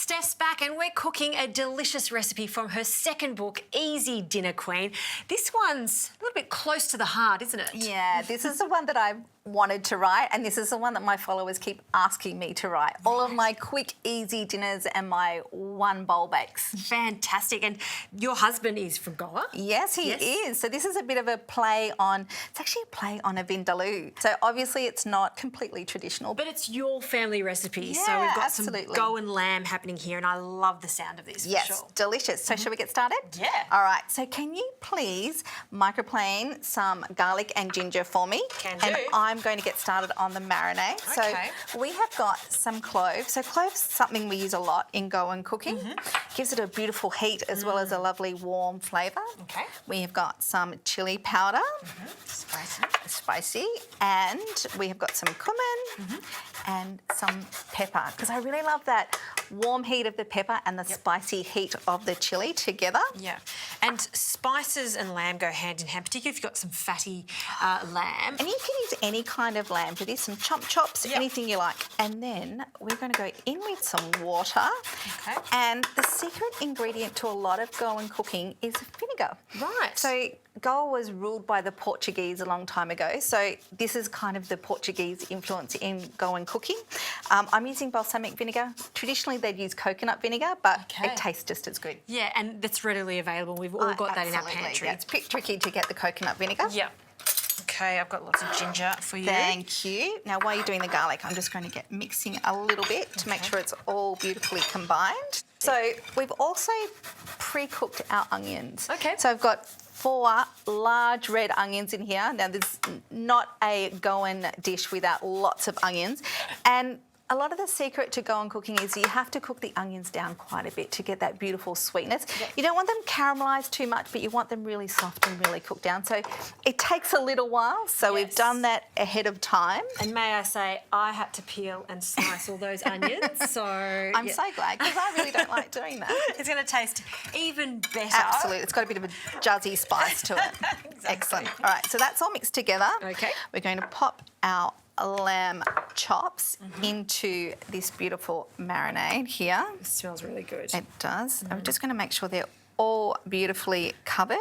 Steph's back and we're cooking a delicious recipe from her second book, Easy Dinner Queen. This one's a little bit close to the heart, isn't it? Yeah, this is the one that I wanted to write, and this is the one that my followers keep asking me to write. All of my quick, easy dinners and my one bowl bakes. Fantastic. And your husband is from Goan? Yes, he is. So this is a bit of a play on, it's actually a play on a vindaloo. So obviously it's not completely traditional. But it's your family recipe. Yeah, so we've got absolutely. some Goan lamb happening here, and I love the sound of this. Yes, for sure. delicious. So shall we get started? Yeah. All right. So can you please microplane some garlic and ginger for me? Can do. And I'm going to get started on the marinade. Okay. So we have got some cloves. So cloves is something we use a lot in Goan cooking. Gives it a beautiful heat as well as a lovely warm flavour. Okay. We have got some chilli powder. Spicy. And we have got some cumin and some pepper, because I really love that warm heat of the pepper and the spicy heat of the chilli together. Yeah. And spices and lamb go hand in hand, particularly if you've got some fatty lamb. And you can use any kind of lamb for this, some chump chops, anything you like. And then we're going to go in with some water. Okay. And the secret ingredient to a lot of Goan cooking is vinegar. Right. So Goa was ruled by the Portuguese a long time ago, so this is kind of the Portuguese influence in Goan cooking. I'm using balsamic vinegar. Traditionally, they'd use coconut vinegar, but it tastes just as good. Yeah, and that's readily available. We've all got that in our pantry. Yeah, it's a bit tricky to get the coconut vinegar. Yeah. Okay, I've got lots of ginger for you. Thank you. Now, while you're doing the garlic, I'm just going to get mixing a little bit to make sure it's all beautifully combined. So we've also pre-cooked our onions. Okay. So I've got 4 large red onions in here. Now, there's not a Goan dish without lots of onions. And a lot of the secret to Goan cooking is you have to cook the onions down quite a bit to get that beautiful sweetness. Yep. You don't want them caramelised too much, but you want them really soft and really cooked down. So it takes a little while. So we've done that ahead of time. And may I say, I had to peel and slice all those onions. So I'm so glad, because I really don't like doing that. It's going to taste even better. Absolutely. It's got a bit of a jazzy spice to it. Exactly. Excellent. All right, so that's all mixed together. Okay. We're going to pop our lamb chops into this beautiful marinade here. It smells really good. It does. I'm just going to make sure they're all beautifully covered.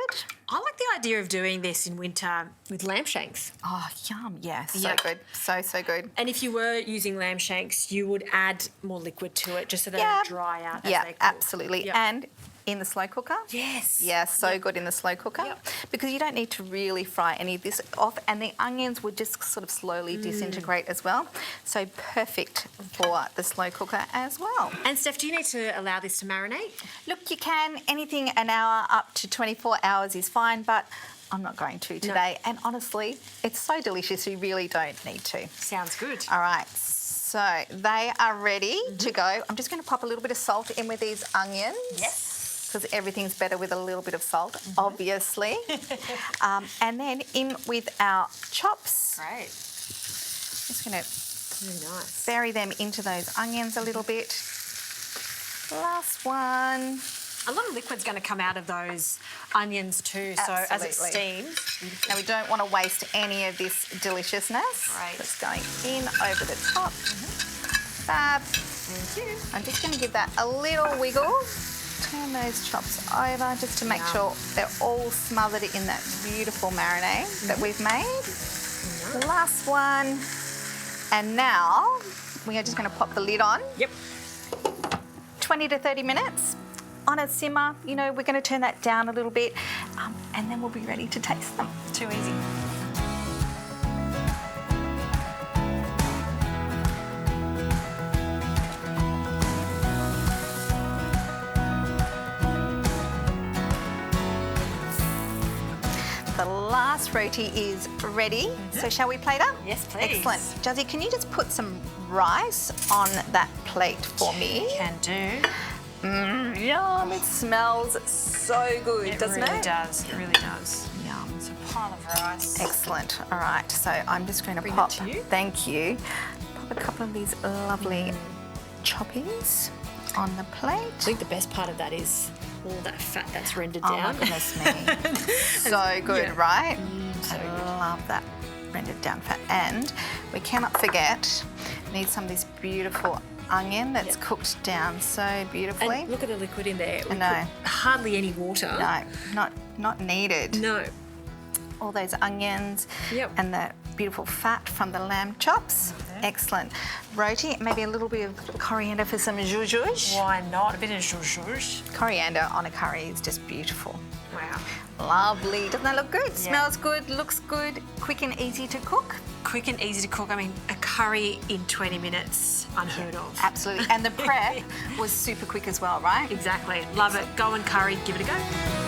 I like the idea of doing this in winter with lamb shanks. Oh, yum. Yeah, so good. So good. And if you were using lamb shanks, you would add more liquid to it just so they don't dry out as they cook. Absolutely. Yep. And in the slow cooker. Yes. Yeah, so good in the slow cooker because you don't need to really fry any of this off, and the onions would just sort of slowly disintegrate as well. So perfect for the slow cooker as well. And Steph, do you need to allow this to marinate? Look, you can. Anything an hour up to 24 hours is fine, but I'm not going to today. No. And honestly, it's so delicious, you really don't need to. Sounds good. All right. So they are ready to go. I'm just going to pop a little bit of salt in with these onions. Yes. Because everything's better with a little bit of salt, obviously. And then in with our chops. Great. Just going to Really nice. bury them into those onions a little bit. Last one. A lot of liquid's going to come out of those onions too, so as it steams. Now, we don't want to waste any of this deliciousness. Right. Just going in over the top. Fab. Thank you. I'm just going to give that a little wiggle. Turn those chops over just to make sure they're all smothered in that beautiful marinade that we've made. Last one. And now we are just going to pop the lid on. Yep. 20 to 30 minutes on a simmer. You know, we're going to turn that down a little bit and then we'll be ready to taste them. Too easy. The last roti is ready. So shall we plate up? Yes, please. Excellent. Jazzy, can you just put some rice on that plate for me? Can do. Yum, it smells so good, doesn't it? It really does. It really does. Yum. It's a pile of rice. Excellent. All right, so I'm just going to Bring pop, it to you. thank you, pop a couple of these lovely choppies on the plate. I think the best part of that is all that fat that's rendered Oh down. my goodness me. So good, right? So good. I love that rendered down fat. And we cannot forget, we need some of this beautiful onion that's cooked down so beautifully. And look at the liquid in there. We know. put hardly any water. No, not needed. No. All those onions Yep. and the beautiful fat from the lamb chops. Excellent. Roti, maybe a little bit of coriander for some zhuzh. Why not? A bit of zhuzh. Coriander on a curry is just beautiful. Wow. Lovely. Doesn't that look good? Smells good, looks good, quick and easy to cook. Quick and easy to cook. I mean, a curry in 20 minutes, unheard of. Absolutely. And the prep was super quick as well, right? Exactly. Love it. Go and curry. Give it a go.